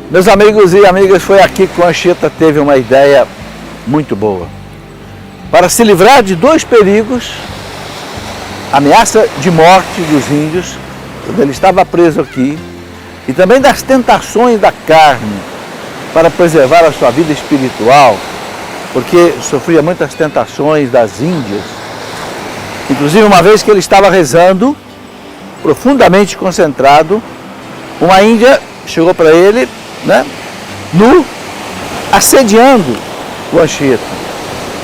Meus amigos e amigas, foi aqui que o Anchieta teve uma ideia muito boa. Para se livrar de dois perigos, a ameaça de morte dos índios, quando ele estava preso aqui, e também das tentações da carne, para preservar a sua vida espiritual, porque sofria muitas tentações das índias. Inclusive, uma vez que ele estava rezando, profundamente concentrado, uma índia chegou para ele, nu, assediando o Anchieta.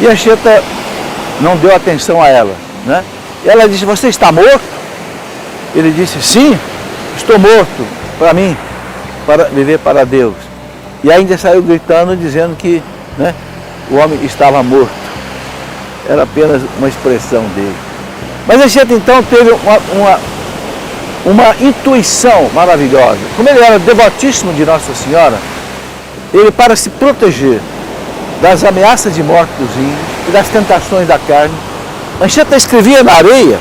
E Anchieta não deu atenção a ela. Ela disse: "Você está morto?" Ele disse: "Sim, estou morto para mim, para viver para Deus." E a índia saiu gritando, dizendo que o homem estava morto. Era apenas uma expressão dele. Mas Anchieta então teve uma intuição maravilhosa. Como ele era devotíssimo de Nossa Senhora, ele, para se proteger das ameaças de morte dos índios e das tentações da carne, Anchieta escrevia na areia,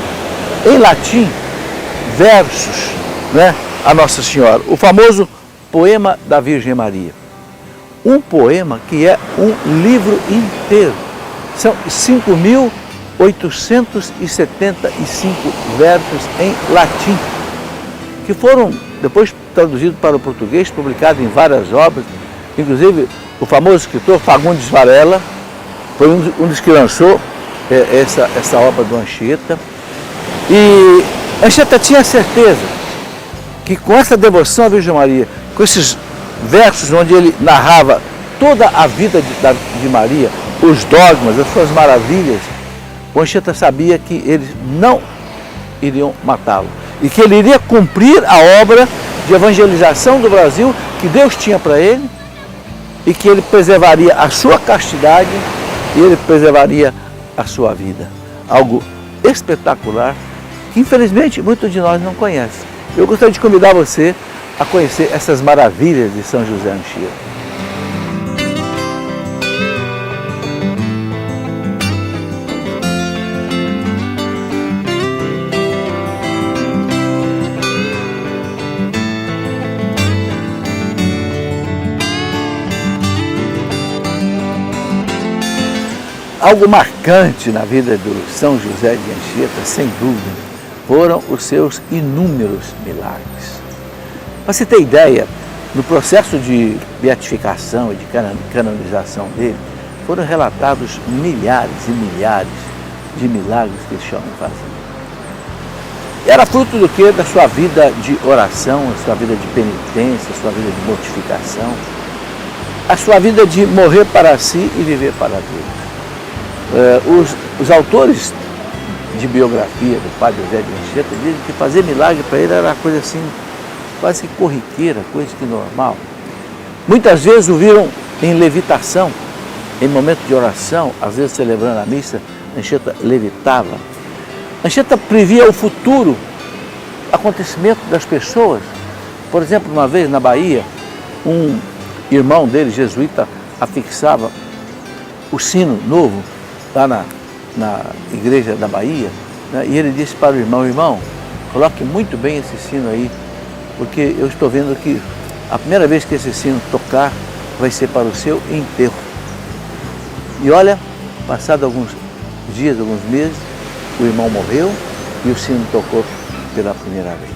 em latim, versos a Nossa Senhora. O famoso poema da Virgem Maria. Um poema que é um livro inteiro. São 5.875 versos em latim, que foram depois traduzidos para o português, publicados em várias obras. Inclusive, o famoso escritor Fagundes Varela foi um dos que lançou essa obra do Anchieta. E Anchieta tinha certeza que com essa devoção à Virgem Maria, com esses versos onde ele narrava toda a vida de Maria, os dogmas, as suas maravilhas, o Anchieta sabia que eles não iriam matá-lo e que ele iria cumprir a obra de evangelização do Brasil que Deus tinha para ele, e que ele preservaria a sua castidade e ele preservaria a sua vida. Algo espetacular que infelizmente muitos de nós não conhecem. Eu gostaria de convidar você a conhecer essas maravilhas de São José Anchieta. Algo marcante na vida do São José de Anchieta, sem dúvida, foram os seus inúmeros milagres. Para você ter ideia, no processo de beatificação e de canonização dele, foram relatados milhares e milhares de milagres que esse homem fazia. Era fruto do quê? Da sua vida de oração, a sua vida de penitência, a sua vida de mortificação, a sua vida de morrer para si e viver para Deus. Os autores de biografia do Padre José de Anchieta dizem que fazer milagre para ele era uma coisa assim, quase que corriqueira, coisa que normal. Muitas vezes o viram em levitação, em momento de oração, às vezes celebrando a missa, Anchieta levitava. Anchieta previa o futuro acontecimento das pessoas. Por exemplo, uma vez na Bahia, um irmão dele, jesuíta, afixava o sino novo lá na igreja da Bahia, e ele disse para o irmão: "Irmão, coloque muito bem esse sino aí, porque eu estou vendo que a primeira vez que esse sino tocar vai ser para o seu enterro." E olha, passado alguns dias, alguns meses, o irmão morreu e o sino tocou pela primeira vez.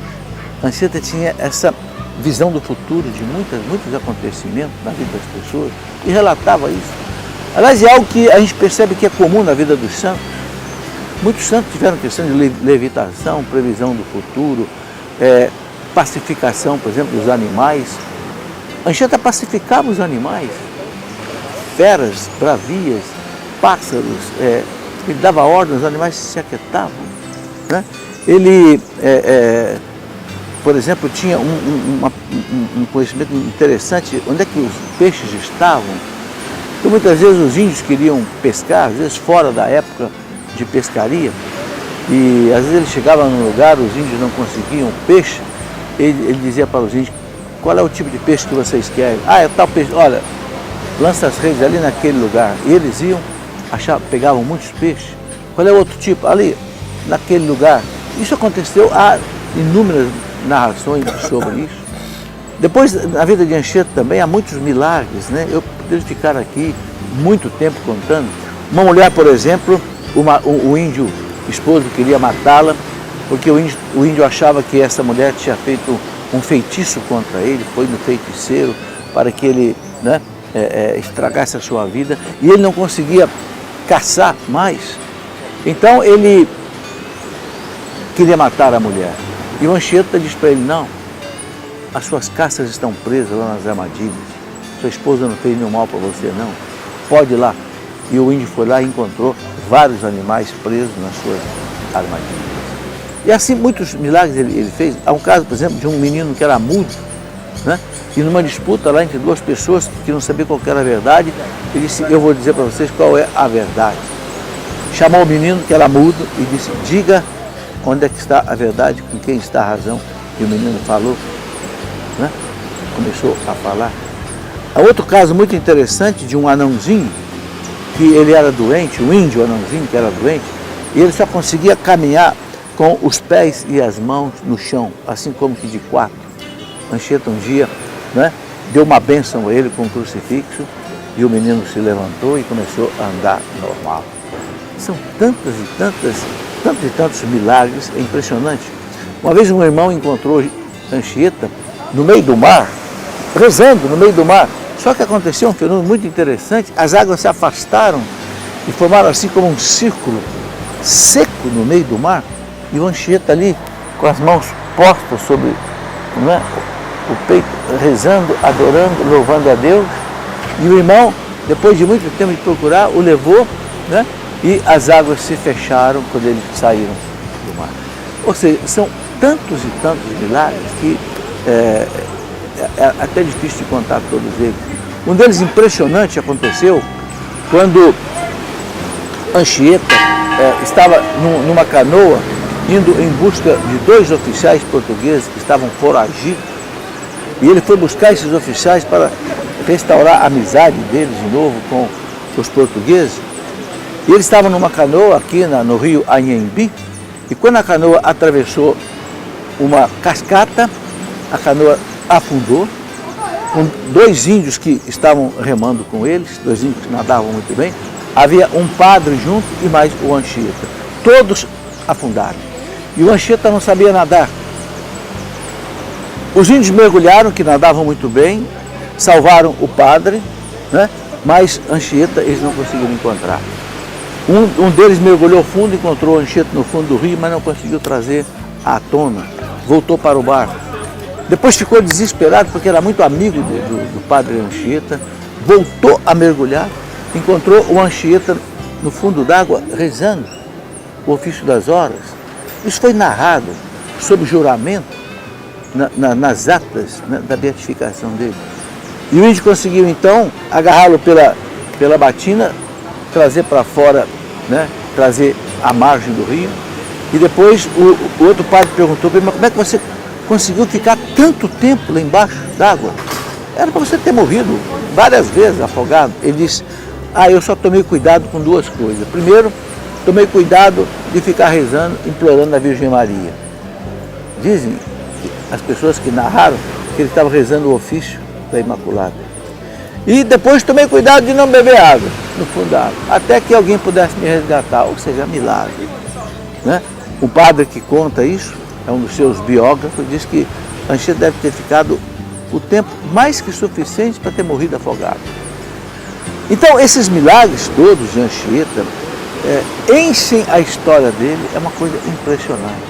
Anchieta tinha essa visão do futuro de muitos acontecimentos na vida das pessoas e relatava isso. Aliás, é algo que a gente percebe que é comum na vida dos santos. Muitos santos tiveram questão de levitação, previsão do futuro, pacificação, por exemplo, dos animais. Anchieta pacificava os animais, feras, bravias, pássaros, ele dava ordem, os animais se aquietavam. Ele, por exemplo, tinha um conhecimento interessante, onde é que os peixes estavam. Então, muitas vezes os índios queriam pescar, às vezes fora da época de pescaria, e às vezes ele chegava num lugar, os índios não conseguiam peixe, ele dizia para os índios: "Qual é o tipo de peixe que vocês querem?" "Ah, é tal peixe, olha, lança as redes ali naquele lugar." E eles iam, pegavam muitos peixes. "Qual é o outro tipo?" "Ali, naquele lugar." Isso aconteceu, há inúmeras narrações sobre isso. Depois, na vida de Anchieta também, há muitos milagres, né? Eu poderia ficar aqui muito tempo contando. Uma mulher, por exemplo, o índio esposo queria matá-la, porque o índio achava que essa mulher tinha feito um feitiço contra ele, foi no feiticeiro para que ele, né, estragasse a sua vida, e ele não conseguia caçar mais. Então ele queria matar a mulher. E o Anchieta diz para ele: não, as suas caças estão presas lá nas armadilhas, sua esposa não fez nenhum mal para você não, pode ir lá. E o índio foi lá e encontrou vários animais presos nas suas armadilhas. E assim muitos milagres ele fez. Há um caso, por exemplo, de um menino que era mudo, né? E numa disputa lá entre duas pessoas que não sabiam qual era a verdade, ele disse: eu vou dizer para vocês qual é a verdade. Chamou o menino que era mudo e disse: diga onde é que está a verdade, com quem está a razão. E o menino falou, né? Começou a falar. Há outro caso muito interessante de um anãozinho, que ele era doente, um índio anãozinho que era doente, e ele só conseguia caminhar com os pés e as mãos no chão, assim como que de quatro. Anchieta um dia, né, deu uma bênção a ele com um crucifixo, e o menino se levantou e começou a andar normal. São tantos e tantos milagres, é impressionante. Uma vez um irmão encontrou Anchieta no meio do mar, rezando no meio do mar. Só que aconteceu um fenômeno muito interessante, as águas se afastaram e formaram assim como um círculo seco no meio do mar, e o Anchieta ali, com as mãos postas sobre, né, o peito, rezando, adorando, louvando a Deus, e o irmão, depois de muito tempo de procurar, o levou, né, e as águas se fecharam quando eles saíram do mar. Ou seja, são tantos e tantos milagres que é até difícil de contar todos eles. Um deles impressionante aconteceu quando Anchieta estava numa canoa indo em busca de dois oficiais portugueses que estavam foragidos, e ele foi buscar esses oficiais para restaurar a amizade deles de novo com os portugueses. E eles estavam numa canoa aqui no rio Anhembi, e quando a canoa atravessou uma cascata, a canoa afundou, com dois índios que estavam remando com eles, dois índios que nadavam muito bem. Havia um padre junto e mais o Anchieta. Todos afundaram. E o Anchieta não sabia nadar. Os índios mergulharam, que nadavam muito bem, salvaram o padre, né? Mas Anchieta eles não conseguiram encontrar. Um deles mergulhou fundo, encontrou o Anchieta no fundo do rio, mas não conseguiu trazer à tona. Voltou para o barco. Depois ficou desesperado, porque era muito amigo do padre Anchieta, voltou a mergulhar, encontrou o Anchieta no fundo d'água, rezando o ofício das horas. Isso foi narrado sob juramento nas atas, né, da beatificação dele. E o índio conseguiu então agarrá-lo pela batina, trazer para fora, né, trazer à margem do rio. E depois o outro padre perguntou para ele: mas como é que você conseguiu ficar tanto tempo lá embaixo d'água? Era para você ter morrido várias vezes afogado. Ele disse: eu só tomei cuidado com duas coisas. Primeiro, tomei cuidado de ficar rezando, implorando a Virgem Maria. Dizem as pessoas que narraram que ele estava rezando o ofício da Imaculada. E depois tomei cuidado de não beber água no fundo da água, até que alguém pudesse me resgatar, ou seja, milagre, né? O padre que conta isso é um dos seus biógrafos, diz que Anchieta deve ter ficado o tempo mais que suficiente para ter morrido afogado. Então, esses milagres todos de Anchieta enchem a história dele, é uma coisa impressionante.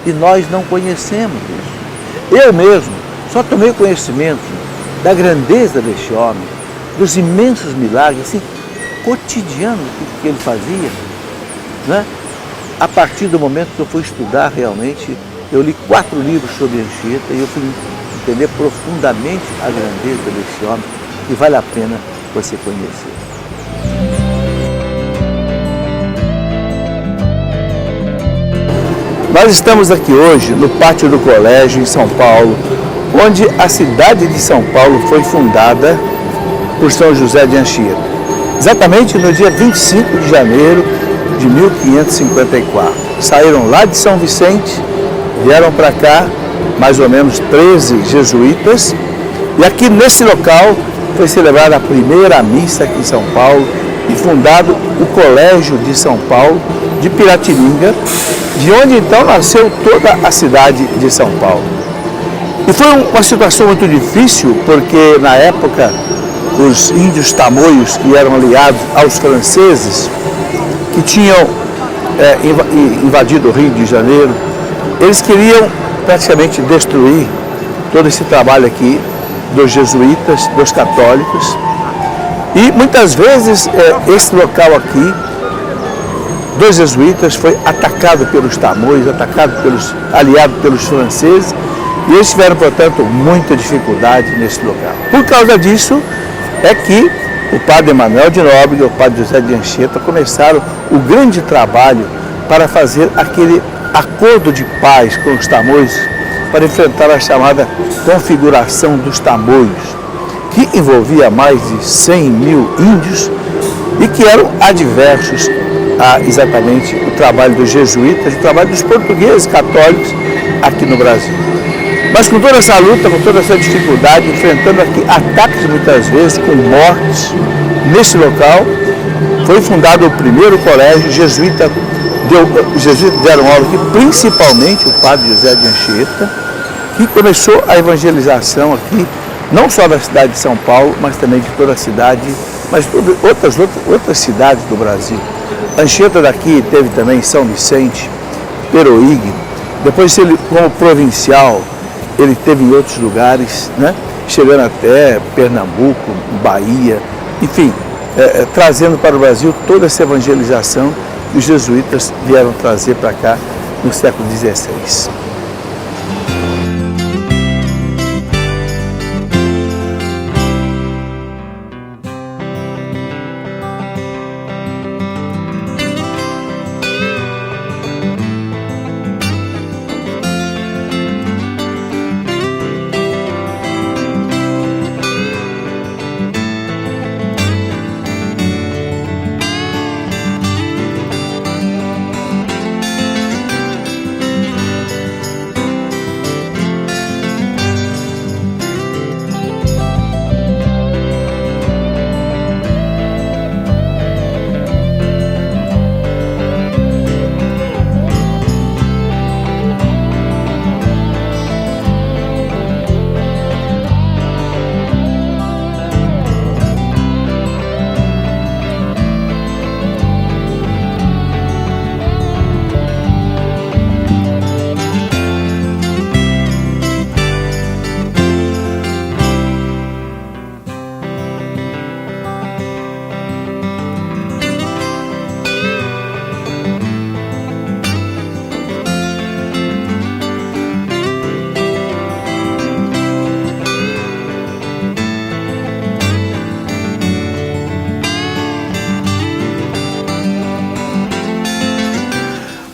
E nós não conhecemos isso. Eu mesmo só tomei conhecimento da grandeza deste homem, dos imensos milagres, assim, cotidianos que ele fazia, né? A partir do momento que eu fui estudar realmente, eu li 4 livros sobre Anchieta e eu fui entender profundamente a grandeza desse homem, e vale a pena você conhecer. Nós estamos aqui hoje no pátio do colégio em São Paulo, onde a cidade de São Paulo foi fundada por São José de Anchieta, exatamente no dia 25 de janeiro de 1554. Saíram lá de São Vicente, vieram para cá mais ou menos 13 jesuítas, E aqui nesse local foi celebrada a primeira missa aqui em São Paulo e fundado o Colégio de São Paulo, de Piratininga, de onde então nasceu toda a cidade de São Paulo. E foi uma situação muito difícil, porque na época os índios tamoios, que eram aliados aos franceses, que tinham invadido o Rio de Janeiro, eles queriam praticamente destruir todo esse trabalho aqui dos jesuítas, dos católicos. E muitas vezes esse local aqui, dos jesuítas, foi atacado pelos tamoios, aliado pelos franceses, e eles tiveram, portanto, muita dificuldade nesse local. Por causa disso, é que o padre Emanuel de Nóbrega e o padre José de Anchieta começaram o grande trabalho para fazer aquele acordo de paz com os tamoios, para enfrentar a chamada configuração dos tamoios, que envolvia mais de 100 mil índios e que eram adversos a exatamente o trabalho dos jesuítas, o trabalho dos portugueses católicos aqui no Brasil. Mas com toda essa luta, com toda essa dificuldade, enfrentando aqui ataques muitas vezes, com mortes, nesse local, foi fundado o primeiro colégio jesuíta. Os jesuítas deram aula aqui, principalmente o padre José de Anchieta, que começou a evangelização aqui, não só da cidade de São Paulo, mas também de toda a cidade, mas outras cidades do Brasil. Anchieta daqui teve também São Vicente, Peroígue, depois ele, como provincial, ele teve em outros lugares, né? Chegando até Pernambuco, Bahia, enfim, trazendo para o Brasil toda essa evangelização que os jesuítas vieram trazer para cá no século XVI.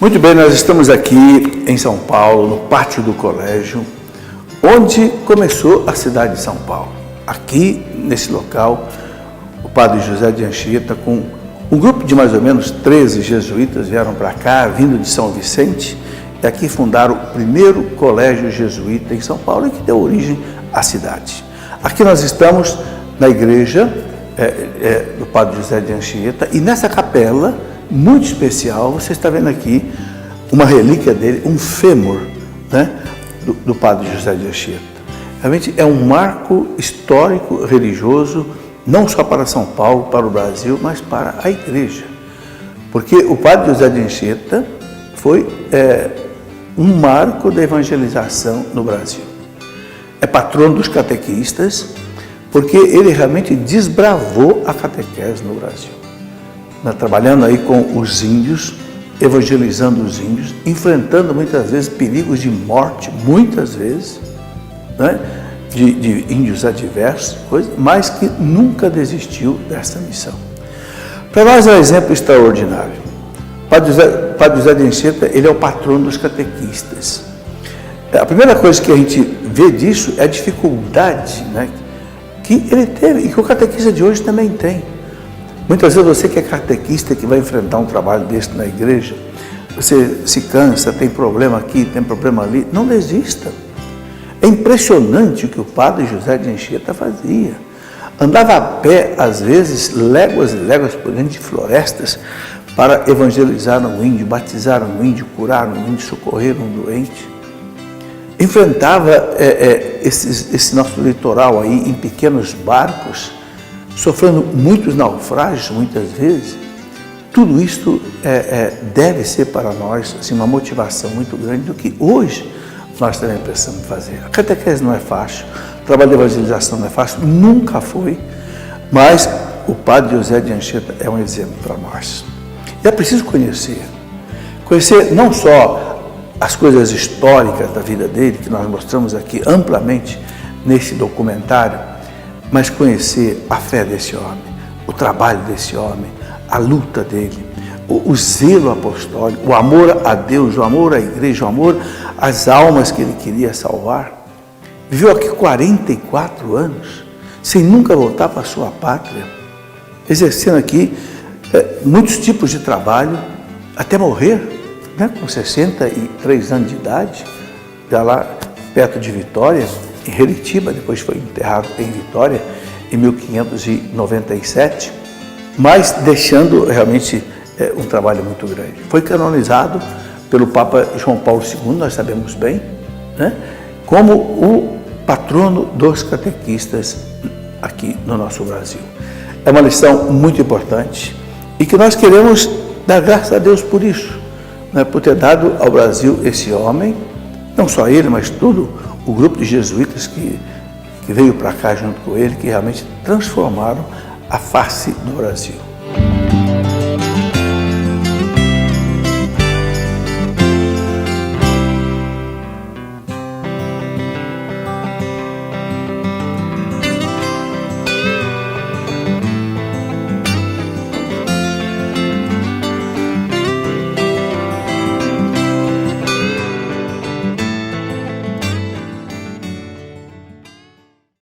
Muito bem, nós estamos aqui em São Paulo, no pátio do colégio, onde começou a cidade de São Paulo. Aqui, nesse local, o padre José de Anchieta, com um grupo de mais ou menos 13 jesuítas, vieram para cá, vindo de São Vicente, e aqui fundaram o primeiro colégio jesuíta em São Paulo, e que deu origem à cidade. Aqui nós estamos na igreja do padre José de Anchieta, e nessa capela muito especial, você está vendo aqui uma relíquia dele, um fêmur, né, do padre José de Anchieta. Realmente é um marco histórico, religioso, não só para São Paulo, para o Brasil, mas para a igreja. Porque o padre José de Anchieta foi um marco da evangelização no Brasil. É patrono dos catequistas, porque ele realmente desbravou a catequese no Brasil. Trabalhando aí com os índios, evangelizando os índios, enfrentando muitas vezes perigos de morte, muitas vezes, né, de índios adversos, mas que nunca desistiu dessa missão. Para nós é um exemplo extraordinário. Padre José de Anchieta, ele é o patrono dos catequistas. A primeira coisa que a gente vê disso é a dificuldade, né, que ele teve e que o catequista de hoje também tem. Muitas vezes você que é catequista, que vai enfrentar um trabalho desse na igreja, você se cansa, tem problema aqui, tem problema ali, não desista. É impressionante o que o padre José de Anchieta fazia. Andava a pé, às vezes, léguas e léguas por dentro de florestas para evangelizar um índio, batizar um índio, curar um índio, socorrer um doente. Enfrentava esse nosso litoral aí em pequenos barcos, sofrendo muitos naufrágios, muitas vezes. Tudo isto deve ser para nós assim, uma motivação muito grande do que hoje nós também precisamos fazer. A catequese não é fácil, o trabalho de evangelização não é fácil, nunca foi, mas o padre José de Anchieta é um exemplo para nós. E é preciso conhecer não só as coisas históricas da vida dele, que nós mostramos aqui amplamente nesse documentário, mas conhecer a fé desse homem, o trabalho desse homem, a luta dele, o zelo apostólico, o amor a Deus, o amor à igreja, o amor às almas que ele queria salvar. Viveu aqui 44 anos, sem nunca voltar para a sua pátria, exercendo aqui muitos tipos de trabalho, até morrer, né, com 63 anos de idade, já lá perto de Vitória, em Heritiba, depois foi enterrado em Vitória, em 1597, mas deixando realmente um trabalho muito grande. Foi canonizado pelo Papa João Paulo II, nós sabemos bem, né, como o patrono dos catequistas aqui no nosso Brasil. É uma lição muito importante e que nós queremos dar graças a Deus por isso, né, por ter dado ao Brasil esse homem, não só ele, mas todo o grupo de jesuítas que veio para cá junto com ele, que realmente transformaram a face do Brasil.